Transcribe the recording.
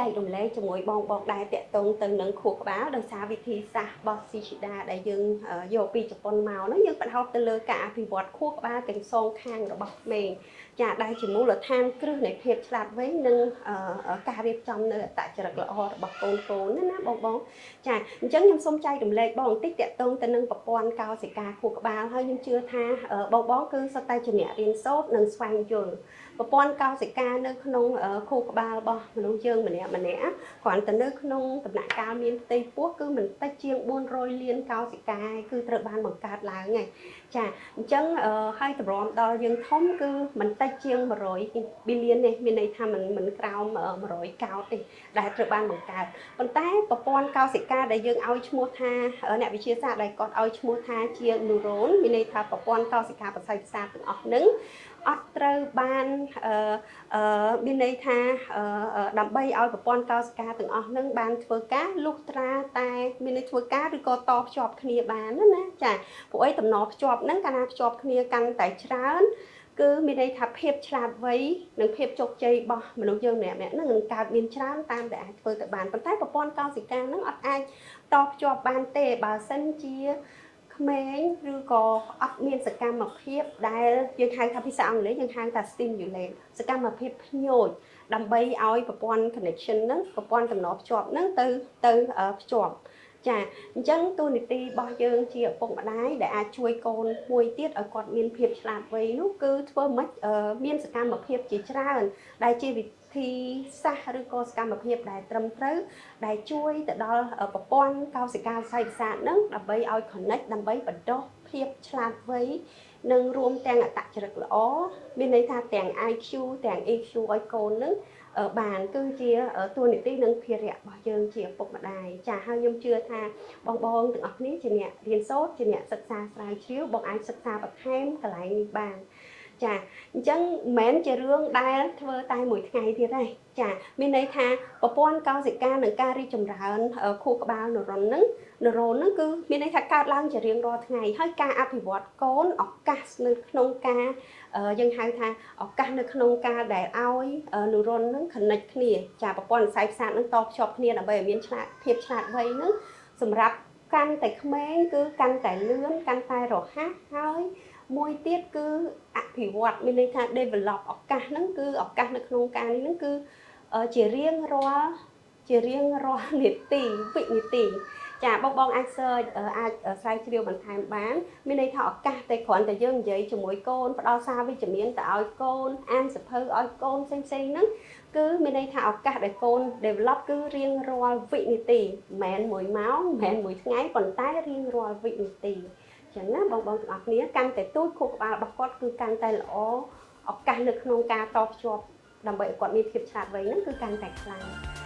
ចែករំលែកជាមួយបងដែរតាក់ទងទៅនឹងខួរក្បាលដោយសារវិធីសាស្ត្ររបស់ Shishida ដែលយើងយកពីជប៉ុនមកហ្នឹងយើងបដោតទៅលើការអភិវឌ្ឍខួរក្បាលទាំងសងខាងរបស់ក្មេងចាដែលជាមូលដ្ឋានគ្រឹះនៃភាពឆ្លាតវៃនិងការរៀបចំនៅអត្តចរិតល្អរបស់កូនណាបងចាអញ្ចឹងខ្ញុំសូមចែករំលែកបងបន្តិចតាក់ទងទៅនឹងប្រព័ន្ធកោសិកាខួរក្បាលហើយខ្ញុំជឿថាបងគឺសុទ្ធតែជាអ្នករៀនសូត្រនិងស្វែងយល់ប្រព័ន្ធកោសិកានៅក្នុងខួរក្បាលរបស់មនុស្សយើងម្នាក់គ្រាន់តែនៅក្នុងដំណាក់កាលមានផ្ទៃពោះគឺមិនតិចជាង400លានកោសិកាគឺត្រូវបានបង្កើតឡើងហើយចាអញ្ចឹងហើយតម្រាំដល់យើងធំគឺមិនតិចជាង100 billion នេះមានន័យថាមិនក្រោម100កោតទេដែលត្រូវបានបង្កើតប៉ុន្តែប្រព័ន្ធកោសិកាដែលយើងឲ្យឈ្មោះថាអ្នកវិទ្យាសាស្ត្រដែលគាត់ឲ្យឈ្មោះថាជា neuron មានន័យថាប្រព័ន្ធកោសិកាប្រសាទប្រសាទទាំងអស់ហ្នឹងអត់ត្រូវបានមានន័យថាដើម្បីឲ្យប្រព័ន្ធកោសិកាទាំងអស់ហ្នឹងបានធ្វើការលុះត្រាតែមានន័យធ្វើការឬក៏តភ្ជាប់គ្នាបានណាចាព្រោះអីតំណភ្ជាប់ហ្នឹងកាលណាភ្ជាប់គ្នាកាន់តែច្រើនគឺមានន័យថាភាពឆ្លាតវៃនិងភាពជោគជ័យរបស់មនុស្សយើងម្នាក់ៗហ្នឹងនឹងកើតមានច្រើនតាមដែលអាចធ្វើទៅបានប៉ុន្តែប្រព័ន្ធកោសិកាហ្នឹងអត់អាចតភ្ជាប់បានទេបើសិនជាក្មេងឬក៏អត់មានសកម្មភាពដែលយើងហៅថាភាសាអង់គ្លេសយើងហៅថា stimulate សកម្មភាពភ្ញូចដើម្បីឲ្យប្រព័ន្ធ connection ហ្នឹងប្រព័ន្ធតំណភ្ជាប់ហ្នឹងទៅភ្ជាប់ចាអញ្ចឹងតួនាទីរបស់យើងជាឪពុកម្ដាយដែលអាចជួយកូនមួយទៀតឲ្យគាត់មានភាពឆ្លាតវៃនោះគឺធ្វើម៉េចមានសកម្មភាពជាច្រើនដែលជាវិធីសាស្ត្រឬក៏សកម្មភាពដែលត្រឹមត្រូវដែលជួយទៅដល់ប្រព័ន្ធកោសិកាសរសៃប្រសាទហ្នឹងដើម្បីឲ្យ connect ដើម្បីបណ្ដុះភាពឆ្លាតវៃនិងរួមទាំងអត្តចរិតល្អមានន័យថាទាំង IQ ទាំង EQ ឲ្យកូនហ្នឹងបានគឺជាតួនាទីនិងភារៈរបស់យើងជាឪពុកម្ដាយចាហើយខ្ញុំជឿថាបងទាំងអស់គ្នាជាអ្នករៀនសូត្រជាអ្នកសិក្សាស្រាវជ្រាវបងអាចសិក្សាបន្ថែមកន្លែងនេះបានចាអញ្ចឹងមិនមែនជារឿងដែលធ្វើតែមួយថ្ងៃទៀតទេចាមានន័យថាប្រព័ន្ធកោសិកានិងការរីកចម្រើនខួរក្បាលនរ៉ុនហ្នឹងគឺមានន័យថាកើតឡើងជារៀងរាល់ថ្ងៃហើយការអភិវឌ្ឍកូនឱកាសនៅក្នុងការយើងហៅថាឱកាសនៅក្នុងការដែលឲ្យនរ៉ុនហ្នឹង connect គ្នាចាប្រព័ន្ធសរសៃប្រសាទហ្នឹងតភ្ជាប់គ្នាដើម្បីឲ្យមានភាពឆ្លាតវៃហ្នឹងសម្រាប់កាន់តែក្មេងគឺកាន់តែលឿនកាន់តែរហ័សហើយមួយទៀតគឺអភិវឌ្ឍមានន័យថា develop ឱកាសហ្នឹងគឺឱកាសនៅក្នុងការនេះហ្នឹងគឺជារៀងរាល់នាទីវិនាទីចាបងអាច search អាចស្រាវជ្រាវបន្ថែមបានមានន័យថាឱកាសតែគ្រាន់តែយើងនិយាយជាមួយកូនផ្ដល់សារវិជ្ជមានទៅឲ្យកូនអានសៀវភៅឲ្យកូនផ្សេងហ្នឹងគឺមានន័យថាឱកាសដែលកូន develop គឺរៀងរាល់វិនាទីមិនមែន1ម៉ោងមិនមែន1ថ្ងៃប៉ុន្តែរៀងរាល់វិនាទីចឹងណាបងទាំងអស់គ្នាកាន់តែទូចខួរក្បាលរបស់គាត់គឺកាន់តែល្អឱកាសនៅក្នុងការតភ្ជាប់ដើម្បីឲ្យគាត់មានភាពឆ្លាតវៃហ្នឹងគឺកាន់តែខ្លាំង